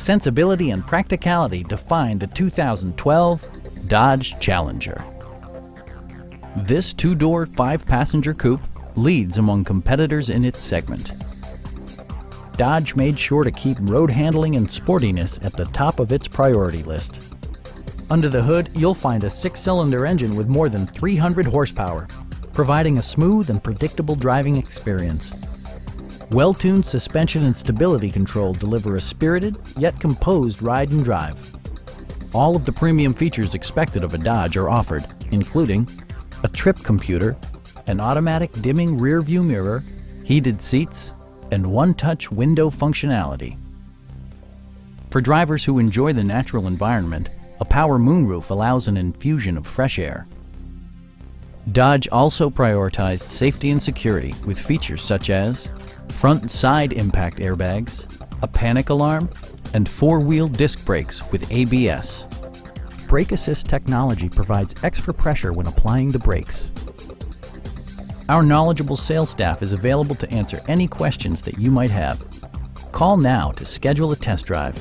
sensibility and practicality define the 2012 Dodge Challenger. This two-door, five-passenger coupe leads among competitors in its segment. Dodge made sure to keep road handling and sportiness at the top of its priority list. Under the hood, you'll find a six-cylinder engine with more than 300 horsepower, providing a smooth and predictable driving experience. Well-tuned suspension and stability control deliver a spirited yet composed ride and drive. All of the premium features expected of a Dodge are offered, including a trip computer, an automatic dimming rear-view mirror, heated seats, and one-touch window functionality. For drivers who enjoy the natural environment, a power moonroof allows an infusion of fresh air. Dodge also prioritized safety and security with features such as front and side impact airbags, a panic alarm, and four-wheel disc brakes with ABS. Brake Assist technology provides extra pressure when applying the brakes. Our knowledgeable sales staff is available to answer any questions that you might have. Call now to schedule a test drive.